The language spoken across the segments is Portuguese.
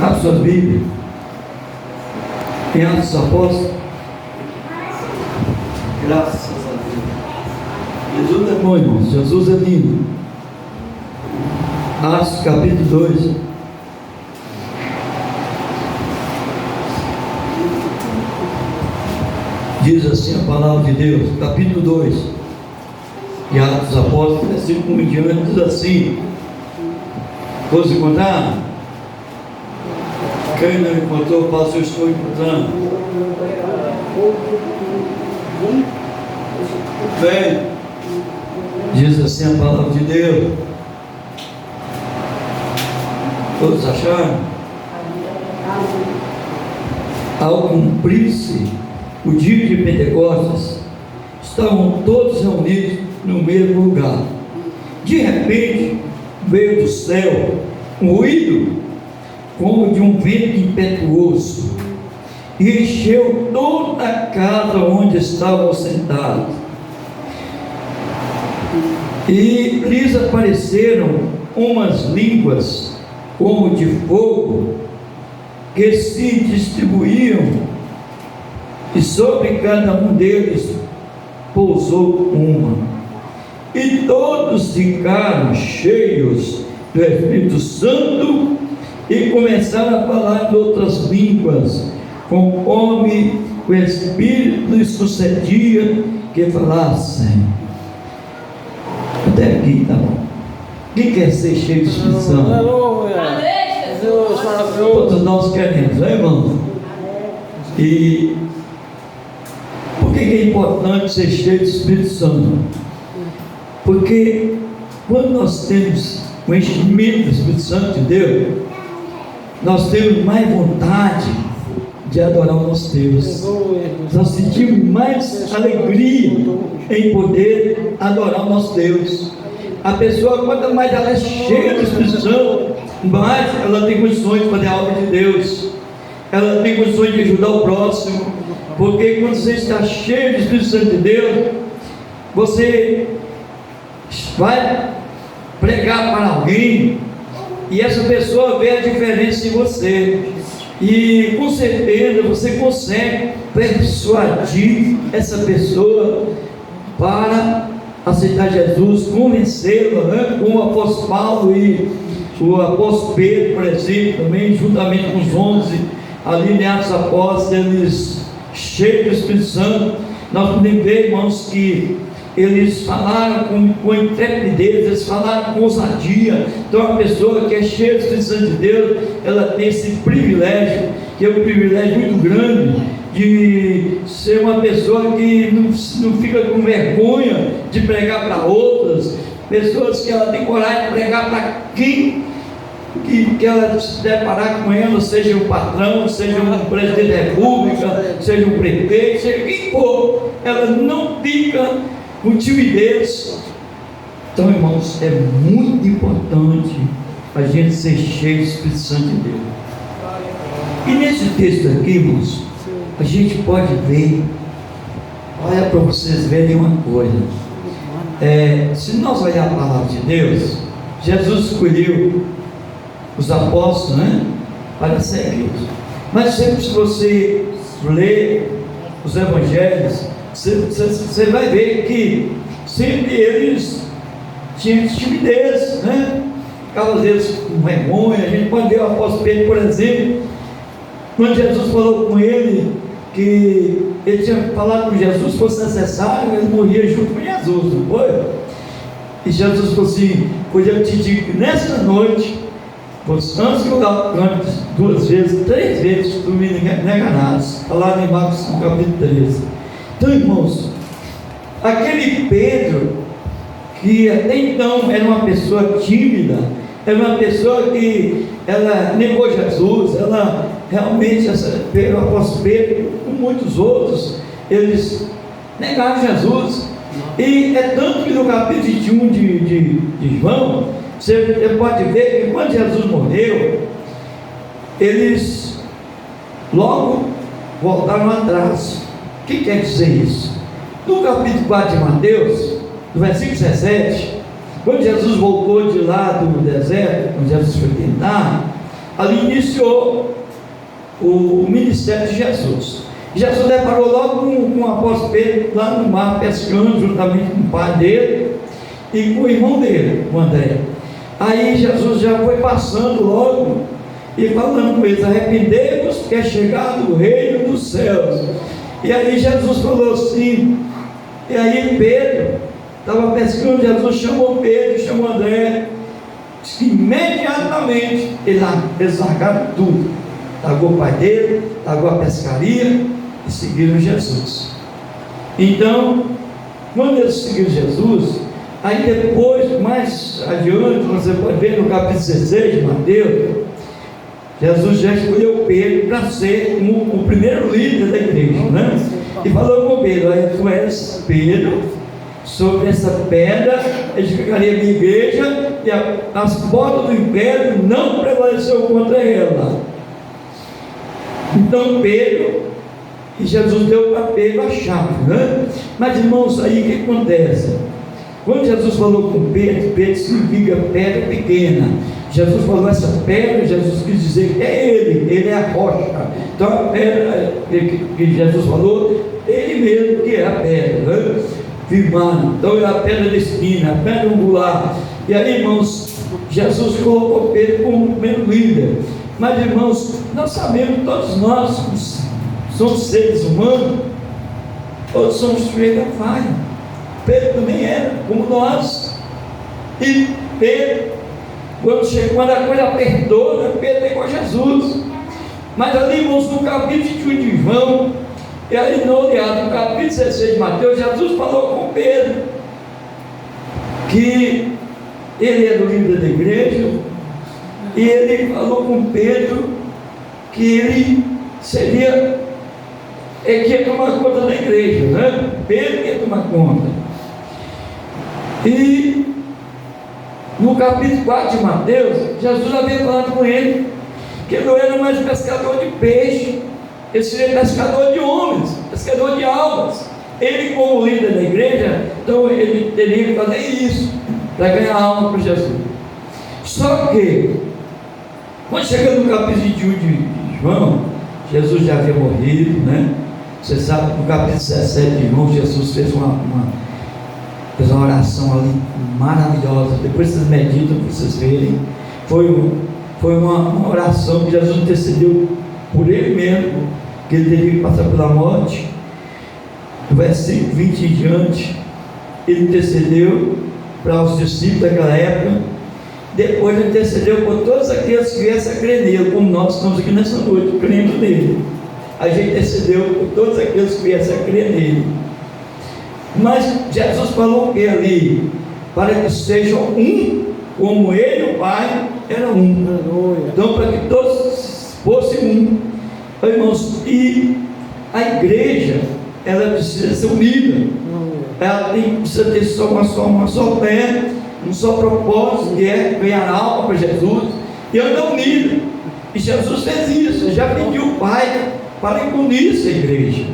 Abra sua Bíblia em Atos dos Apóstolos. Graças a Deus. Jesus é bom, irmãos. Jesus é lindo. Atos capítulo 2. Diz assim a palavra de Deus, capítulo 2 de Atos dos Apóstolos, versículo 1 em diante, diz assim: todos encontraram? Quem não encontrou, faça, eu estou encontrando. Bem, diz assim a palavra de Deus. Todos acharam? Ao cumprir-se o dia de Pentecostes, estavam todos reunidos no mesmo lugar. De repente, veio do céu um ruído como de um vento impetuoso e encheu toda a casa onde estavam sentados. E lhes apareceram umas línguas como de fogo que se distribuíam, e sobre cada um deles pousou uma. E todos ficaram cheios do Espírito Santo e começaram a falar de outras línguas, conforme o Espírito lhes sucedia que falassem. Até aqui, tá bom. Quem quer ser cheio do Espírito Santo? Todos nós queremos, né, irmão? E por que é importante ser cheio do Espírito Santo? Porque quando nós temos o enchimento do Espírito Santo de Deus, nós temos mais vontade de adorar o nosso Deus. Nós sentimos mais alegria em poder adorar o nosso Deus. A pessoa, quanto mais ela é cheia do Espírito Santo, mais ela tem condições de fazer a obra de Deus. Ela tem condições de ajudar o próximo. Porque quando você está cheio do Espírito Santo de Deus, você vai pregar para alguém e essa pessoa vê a diferença em você, e com certeza você consegue persuadir essa pessoa para aceitar Jesus, convencê-la, né? Como o apóstolo Paulo e o apóstolo Pedro, por exemplo, também juntamente com os 11 ali em Atos Apóstolos, eles cheios do Espírito Santo. Nós podemos ver, irmãos, que eles falaram com intrepidez, eles falaram com ousadia. Então a pessoa que é cheia do Espírito Santo de Deus, ela tem esse privilégio, que é um privilégio muito grande, de ser uma pessoa que não fica com vergonha de pregar para outras, pessoas que ela tem coragem de pregar para quem que ela se deparar com ela, seja um patrão, seja um presidente da república, seja um prefeito, seja quem for, ela não fica com timidez. Então, irmãos, é muito importante a gente ser cheio do Espírito Santo de Deus. E nesse texto aqui, irmãos, a gente pode ver, olha para vocês verem uma coisa, se nós olhar a palavra de Deus, Jesus escolheu os apóstolos, né, para segui-los. Mas sempre, se você ler os evangelhos, você vai ver que sempre eles tinham timidez, né? Ficavam às vezes com vergonha. A gente pode ver o apóstolo Pedro, por exemplo, quando Jesus falou com ele que ele tinha falado com Jesus, se fosse necessário, ele morria junto com Jesus, não foi? E Jesus falou assim: pois eu te digo que nesta noite, antes que eu cante 2 vezes, 3 vezes, tu me negarás. Falado em Marcos capítulo 13. Então, irmãos, aquele Pedro, que até então era uma pessoa tímida, era uma pessoa que ela negou Jesus, ela realmente, o apóstolo Pedro, com muitos outros, eles negaram Jesus. E é tanto que no capítulo 21 de João, você pode ver que quando Jesus morreu, eles logo voltaram atrás. O que quer dizer isso? No capítulo 4 de Mateus, no versículo 17, Quando Jesus voltou de lá do deserto, quando Jesus foi tentar, ali iniciou o ministério de Jesus. Jesus deparou logo com o apóstolo Pedro lá no mar pescando, juntamente com o pai dele e com o irmão dele, o André. Aí Jesus já foi passando logo e falando com eles: arrependei-vos, porque é chegado o reino dos céus. E aí Jesus falou assim, e aí Pedro estava pescando, Jesus chamou Pedro, chamou André, disse que imediatamente eles largaram tudo, largou o pai dele, largou a pescaria e seguiram Jesus. Então, quando eles seguiram Jesus, aí depois, mais adiante, você pode ver no capítulo 16 de Mateus, Jesus já escolheu Pedro para ser o primeiro líder da igreja, né? E falou com Pedro: aí tu és Pedro, sobre essa pedra edificaria a minha igreja, e as portas do inferno não prevaleceu contra ela. Então Pedro, e Jesus deu para Pedro a chave, né? Mas irmãos, aí o que acontece? Quando Jesus falou com Pedro, Pedro significa pedra pequena. Jesus falou essa pedra, Jesus quis dizer que é ele é a rocha. Então a pedra que Jesus falou, ele mesmo que é a pedra, né? Firmada. Então é a pedra de esquina, a pedra angular. E aí, irmãos, Jesus colocou Pedro como o primeiro líder. Mas irmãos, nós sabemos, todos nós somos seres humanos, todos somos filhos da falha. Pedro também era como nós. E Pedro, quando a coisa apertou, né, Pedro pegou Jesus. Mas ali, irmãos, no capítulo 21 de João, e aí no capítulo 16 de Mateus, Jesus falou com Pedro que ele era o líder da igreja, e ele falou com Pedro que ele seria, que ia tomar conta da igreja, né? Pedro ia tomar conta. E no capítulo 4 de Mateus, Jesus havia falado com ele que ele não era mais pescador de peixe, ele seria pescador de homens, pescador de almas. Ele, como líder da igreja, então ele teria que fazer isso para ganhar alma para Jesus. Só que quando chega no capítulo 21 de João, Jesus já havia morrido, né? Você sabe, no capítulo 17 de João, Jesus fez fez uma oração ali maravilhosa. Depois vocês meditam para vocês verem. Foi uma oração que Jesus intercedeu por ele mesmo, que ele teria que passar pela morte. No versículo 20 em diante, ele intercedeu para os discípulos daquela época. Depois ele intercedeu por todos aqueles que viessem a crer nele, como nós estamos aqui nessa noite, crendo nele. A gente intercedeu por todos aqueles que viessem a crer nele. Mas Jesus falou que ali, para que sejam um, como ele e o Pai eram um. Então, para que todos fossem um. Irmãos, e a igreja, ela precisa ser unida. Ela precisa ter só uma só fé, um só propósito, que é ganhar alma para Jesus, e anda unida. E Jesus fez isso, já pediu o Pai para que unisse a igreja.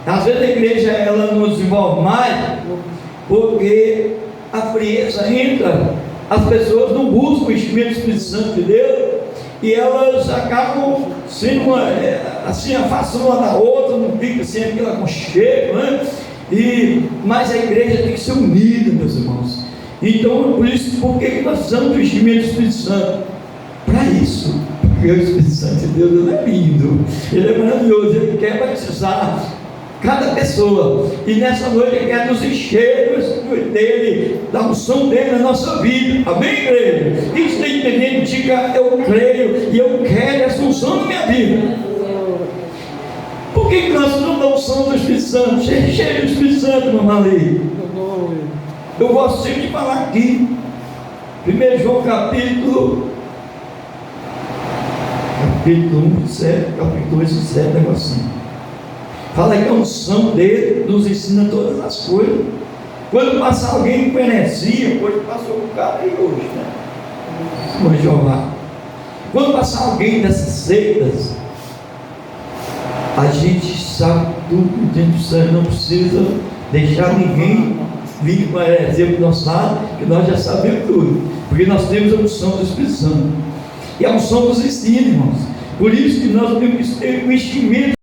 Às vezes a igreja ela não desenvolve mais, porque a frieza entra, as pessoas não buscam o Espírito Santo de Deus, e elas acabam sendo assim, afastando uma da outra, não fica assim aquele aconchego, né? Mas a igreja tem que ser unida, meus irmãos. Então, por isso, por que nós precisamos do Espírito Santo? Para isso, porque o Espírito Santo de Deus ele é lindo, ele é maravilhoso, ele quer batizar cada pessoa, e nessa noite ele quer nos encher dele, da unção dele na nossa vida. Amém, igreja? Quem está entendendo, diga: eu creio e eu quero essa unção na minha vida. Por que nós precisamos da unção do Espírito Santo? Cheio do Espírito Santo, mamãe ali. Eu gosto sempre de falar aqui, 1 João capítulo 1, 7, capítulo 2, 7, negocinho. Fala que a unção dele nos ensina todas as coisas. Quando passa alguém que conhecia, hoje passou um cara aí hoje, né? Senhor Jeová. Quando passar alguém dessas seitas, a gente sabe tudo dentro do céu, não precisa deixar ninguém vir dizer para o nosso lado que nós já sabemos tudo, porque nós temos a unção do Espírito Santo, e a unção nos ensina, irmãos. Por isso que nós temos que ter o enchimento